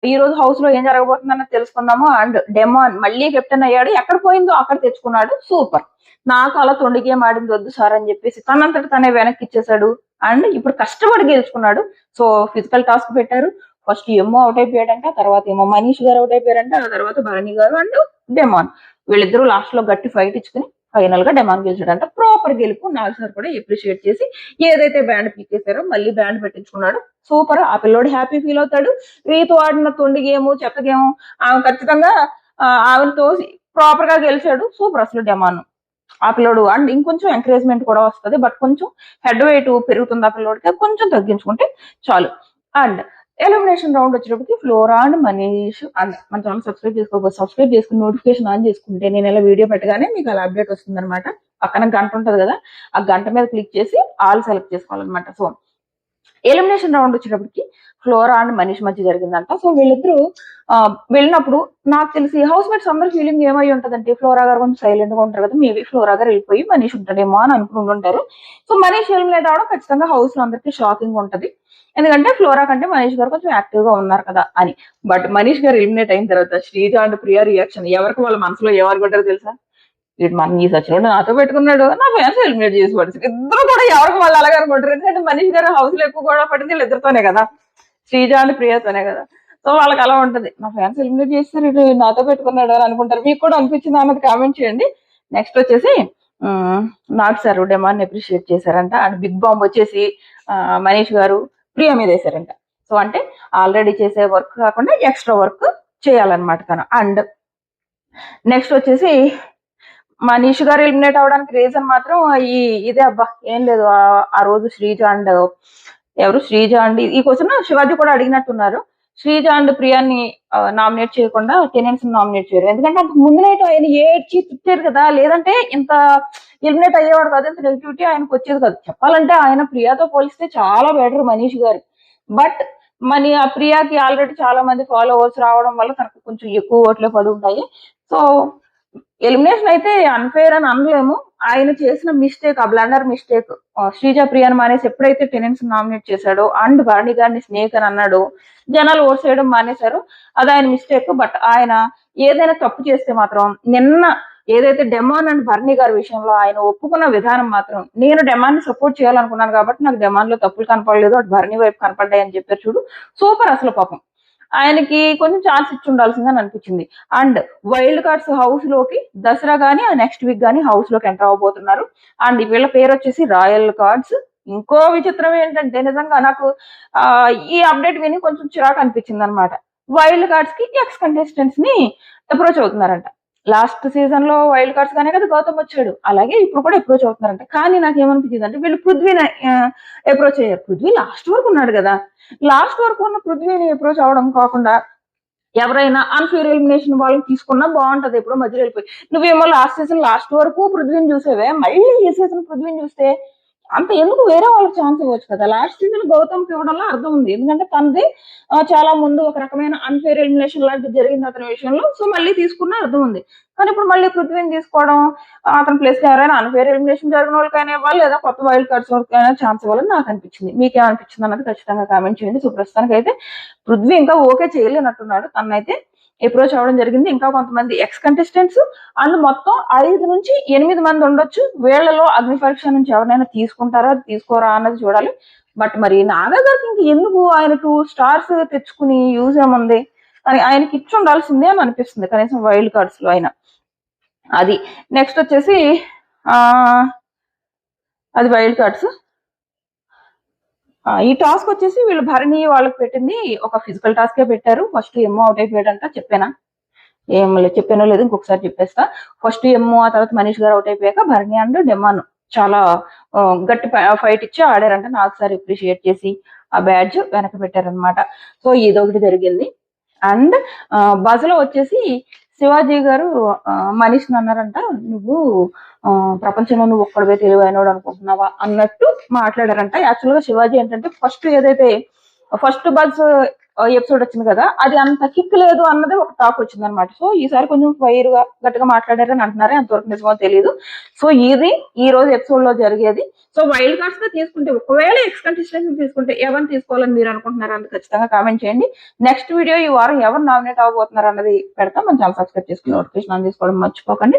ఈ రోజు హౌస్ లో ఏం జరగబోతుందన్నది తెలుసుకుందాము. అండ్ డెమాన్ మళ్ళీ కెప్టెన్ అయ్యాడు, ఎక్కడ పోయిందో అక్కడ తెచ్చుకున్నాడు. సూపర్. నాకు అలా తొండి గేమ్ ఆడింది వద్దు సార్ అని చెప్పేసి తనంతట తనే వెనక్కి ఇచ్చేసాడు. అండ్ ఇప్పుడు కష్టపడి గెలుచుకున్నాడు. సో ఫిజికల్ టాస్క్ పెట్టారు. ఫస్ట్ ఏమో అవుట్ అయిపోయాడంట, తర్వాత ఏమో మనీష్ గారు అవుట్ అయిపోయారంట, ఆ తర్వాత భరణి గారు అండ్ డెమాన్ వీళ్ళిద్దరూ లాస్ట్ లో గట్టి ఫైట్ ఇచ్చుకుని ఫైనల్ గా డెమాన్ గెలిచాడంట. ప్రాపర్ గెలుపు. నాగ్ సార్ కూడా అప్రిషియేట్ చేసి ఏదైతే బ్యాండ్ పీకేసారో మళ్ళీ బ్యాండ్ పెట్టించుకున్నాడు. సూపర్. ఆ పిల్లోడు హ్యాపీ ఫీల్ అవుతాడు. రీతు ఆడిన తొండి గేము చెత్త గేము ఆమె ఖచ్చితంగా ఆమెతో ప్రాపర్ గా గెలిచాడు. సూపర్ అసలు డెమాన్ ఆ పిల్లోడు. అండ్ ఇంకొంచెం ఎంకరేజ్మెంట్ కూడా వస్తుంది, బట్ కొంచెం హెడ్ వెయిట్ పెరుగుతుంది ఆ పిల్లోడికి, కొంచెం తగ్గించుకుంటే చాలు. అండ్ ఎలిమినేషన్ రౌండ్ వచ్చేటప్పటికి ఫ్లోరా అండ్ మనీష్ అండ్ మన ఛానల్ సబ్స్క్రైబ్ చేసుకుని నోటిఫికేషన్ ఆన్ చేసుకుంటే నేను ఇలా వీడియో పెట్టగానే మీకు అలా అప్డేట్ వస్తుంది అనమాట. పక్కన గంట ఉంటది కదా, ఆ గంట మీద క్లిక్ చేసి ఆల్ సెలెక్ట్ చేసుకోవాలన్నమాట. సో ఎలిమినేషన్ రౌండ్ వచ్చేటప్పటికి ఫ్లోరా అండ్ మనీష్ మధ్య జరిగిందంట. సో వీళ్ళిద్దరూ వెళ్ళినప్పుడు నాకు తెలిసి హౌస్ మేట్స్ అందరి ఫీలింగ్ ఏమై ఉంటదంటే ఫ్లోరా గారు కొంచెం సైలెంట్ గా ఉంటారు కదా, మేబీ ఫ్లోరా గారు వెళ్ళిపోయి మనీష్ ఉంటాడేమో అని అనుకుంటుంటారు. సో మనీష్ ఎలిమినేట్ అవడం ఖచ్చితంగా హౌస్ లో అందరికీ షాకింగ్ ఉంటది, ఎందుకంటే ఫ్లోరా కంటే మనీష్ గారు కొంచెం యాక్టివ్ గా ఉన్నారు కదా అని. బట్ మనీష్ గారు ఎలిమినేట్ అయిన తర్వాత శ్రీజ అండ్ ప్రియా రియాక్షన్ ఎవరికి వాళ్ళ మనసులో ఏమనుకుంటారో తెలుసా? వీడు మన ఈ సచినుడు నాతో పెట్టుకున్నాడు, నా ఫ్యాన్స్ ఎలిమినేట్ చేసి పడుతుంది. ఇద్దరు కూడా ఎవరికి వాళ్ళు అలాగే అనుకుంటారు, ఎందుకంటే మనీష్ గారు హౌస్ లో ఎక్కువ కూడా పడింది వీళ్ళిద్దరితోనే కదా, శ్రీజ అండ్ ప్రియాతోనే కదా. సో వాళ్ళకి అలా ఉంటది, నా ఫ్యాన్స్ ఎలిమినేట్ చేస్తారు ఇటు నాతో పెట్టుకున్నాడు అని అనుకుంటారు. మీకు కూడా అనిపించింది అన్నది కామెంట్ చేయండి. నెక్స్ట్ వచ్చేసి నాగ్ సార్ డెమాన్ అప్రిషియేట్ చేశారంట. అండ్ బిగ్ బాంబ్ వచ్చేసి మనీష్ గారు ప్రియా మీద వేశారంట. సో అంటే ఆల్రెడీ చేసే వర్క్ కాకుండా ఎక్స్ట్రా వర్క్ చేయాలన్నమాట తను. అండ్ నెక్స్ట్ వచ్చేసి మనీష్ గారు ఎలిమినేట్ అవడానికి రీజన్ మాత్రం ఇదే అబ్బా, ఏం లేదు. ఆ రోజు శ్రీజ అండ్ శ్రీజ అండ్ ఈ క్వశ్చన్ శివాజీ కూడా అడిగినట్టున్నారు. శ్రీజ అండ్ ప్రియాని నామినేట్ చేయకుండా టెనెన్స్ నామినేట్ చేయరు, ఎందుకంటే అంతకు ముందు నైట్ ఆయన ఏడ్చి తిట్టారు కదా, లేదంటే ఇంత ఎలిమినేట్ అయ్యేవాడు కాదు, ఇంత నెగిటివిటీ ఆయనకు వచ్చేది కాదు. చెప్పాలంటే ఆయన ప్రియాతో పోలిస్తే చాలా బెటర్ మనీష్ గారు. బట్ ఆ ప్రియాకి ఆల్రెడీ చాలా మంది ఫాలోవర్స్ రావడం వల్ల తనకు కొంచెం ఎక్కువ ఓట్లే పడి ఉంటాయి. సో ఎలిమినేషన్ అయితే అన్ఫేర్ అని అనలేము. ఆయన చేసిన మిస్టేక్, ఆ బ్లండర్ మిస్టేక్, శ్రీజ ప్రియాని మానేసి ఎప్పుడైతే టెనెన్స్ నామినేట్ చేశాడో అండ్ భరణి గారిని స్నేక్ అని అన్నాడో జనాలు ఓట్ చేయడం మానేశారు. అది ఆయన మిస్టేక్. బట్ ఆయన ఏదైనా తప్పు చేస్తే మాత్రం నిన్న ఏదైతే డెమాన్ అండ్ భరణి గారి విషయంలో ఆయన ఒప్పుకున్న విధానం మాత్రం, నేను డెమాన్ ని సపోర్ట్ చేయాలనుకున్నాను కాబట్టి నాకు డెమాన్ లో తప్పులు కనపడలేదు, అటు భరణి వైపు కనపడ్డాయి అని చెప్పారు చూడు. సూపర్ అసలు. పాపం ఆయనకి కొంచెం ఛాన్స్ ఇచ్చి ఉండాల్సిందని అనిపించింది. అండ్ వైల్డ్ కార్డ్స్ హౌస్ లోకి దసరా గానీ నెక్స్ట్ వీక్ గానీ హౌస్ లోకి ఎంటర్ అవబోతున్నారు. అండ్ వీళ్ళ పేరు వచ్చేసి రాయల్ కార్డ్స్. ఇంకో విచిత్రం ఏంటంటే నిజంగా నాకు ఈ అప్డేట్ విని కొంచెం చిరాకు అనిపించింది అనమాట. వైల్డ్ కార్డ్స్ కి ఎక్స్ కంటెస్టెంట్స్ ని అప్రోచ్ అవుతున్నారంట. లాస్ట్ సీజన్ లో వైల్డ్ కార్డ్స్ గానే కదా గౌతమ్ వచ్చాడు, అలాగే ఇప్పుడు కూడా అప్రోచ్ అవుతున్నారంట. కానీ నాకు ఏమనిపించింది అంటే వీళ్ళు పృథ్వీని అప్రోచ్ అయ్యారు. పృథ్వీ లాస్ట్ వరకు ఉన్నాడు కదా, లాస్ట్ వరకు ఉన్న పృథ్వీని అప్రోచ్ అవడం కాకుండా ఎవరైనా అన్ఫేర్ ఎలిమినేషన్ వాళ్ళని తీసుకున్నా బాగుంటది. ఎప్పుడో మధ్యలో వెళ్ళిపోయి నువ్వేమో లాస్ట్ సీజన్ లాస్ట్ వరకు పృథ్వీని చూసేవే, మళ్ళీ ఈ సీజన్ పృథ్వీని చూస్తే అంత ఎందుకు, వేరే వాళ్ళకి ఛాన్స్ ఇవ్వచ్చు కదా. లాస్ట్ సీజన్ గౌతమ్కి ఇవ్వడంలో అర్థం ఉంది, ఎందుకంటే తనది చాలా ముందు ఒక రకమైన అన్ఫేర్ ఎలిమినేషన్ లాంటిది జరిగింది అతని విషయంలో. సో మళ్ళీ తీసుకున్న అర్థం ఉంది. కానీ ఇప్పుడు మళ్ళీ పృథ్వీని తీసుకోవడం, అతని ప్లేస్ ఎవరైనా అన్ఫేర్ ఎలిమినేషన్ జరిగిన వాళ్ళకైనా ఇవ్వాలి, లేదా కొత్త వైల్డ్ కార్డ్స్ వాళ్ళకైనా ఛాన్స్ ఇవ్వాలని నాకు అనిపించింది. మీకేమనిపించింది అన్నది ఖచ్చితంగా కామెంట్ చేయండి. సో ప్రస్తుతానికి అయితే పృథ్వీ ఇంకా ఓకే చేయలేనట్టున్నాడు, తనైతే అప్రోచ్ అవ్వడం జరిగింది. ఇంకా కొంతమంది ఎక్స్ కంటెస్టెంట్స్ అండ్ మొత్తం 5 నుంచి 8 మంది ఉండొచ్చు. వీళ్లలో అగ్ని పరీక్ష నుంచి ఎవరైనా తీసుకుంటారా తీసుకోరా అన్నది చూడాలి. బట్ మరి నాగా గారికి ఇంక ఎందుకు ఆయన 2 స్టార్స్ తెచ్చుకుని యూజ్ ఏముంది అని ఆయనకి ఇచ్చి ఉండాల్సిందే అని అనిపిస్తుంది, కనీసం వైల్డ్ కార్డ్స్ లో అయినా. అది నెక్స్ట్ వచ్చేసి అది వైల్డ్ కార్డ్స్. ఈ టాస్క్ వచ్చేసి వీళ్ళు భరణి వాళ్ళకి పెట్టింది ఒక ఫిజికల్ టాస్కే పెట్టారు. ఫస్ట్ ఎమ్మో అవుట్ అయిపోయాడంట. చెప్పానా? చెప్పానో లేదు, ఇంకొకసారి చెప్పేస్తా. ఫస్ట్ ఎమ్మో, ఆ తర్వాత మనీష్ గారు అవుట్ అయిపోయాక భరణి అండ్ డెమాన్ చాలా గట్టి ఫైట్ ఇచ్చి ఆడారంట. నాకు సార్ అప్రిషియేట్ చేసి ఆ బ్యాడ్జ్ వెనక పెట్టారనమాట. సో ఇదొకటి జరిగింది. అండ్ బజలో వచ్చేసి శివాజీ గారు మనీష్ని అన్నారంట, నువ్వు ప్రపంచంలో నువ్వు ఒక్కడవే తెలివైనడు అనుకుంటున్నావా అన్నట్టు మాట్లాడారంట. యాక్చువల్ గా శివాజీ ఏంటంటే ఫస్ట్ ఏదైతే ఫస్ట్ బజ్ ఎపిసోడ్ వచ్చింది కదా, అది అంత కిక్ లేదు అన్నది ఒక టాక్ వచ్చింది అనమాట. సో ఈసారి కొంచెం ఫైర్ గా గట్టిగా మాట్లాడారని అంటున్నారు, ఎంతవరకు నిజమో తెలియదు. సో ఇది ఈ రోజు ఎపిసోడ్ లో జరిగేది. సో వైల్డ్ కార్డ్స్ గా తీసుకుంటే, ఒకవేళ ఎక్స్ కంటెస్టెంట్స్ తీసుకుంటే ఎవరిని తీసుకోవాలని మీరు అనుకుంటున్నారు అన్నది ఖచ్చితంగా కామెంట్ చేయండి. నెక్స్ట్ వీడియో ఈ వారం ఎవరు నామినేట్ అవ్వబోతున్నారు అన్నది పెడతాం. మన ఛానల్ సబ్స్క్రైబ్ చేసుకుని నోటిఫికేషన్ ఆన్ చేసుకోవడం మర్చిపోకండి.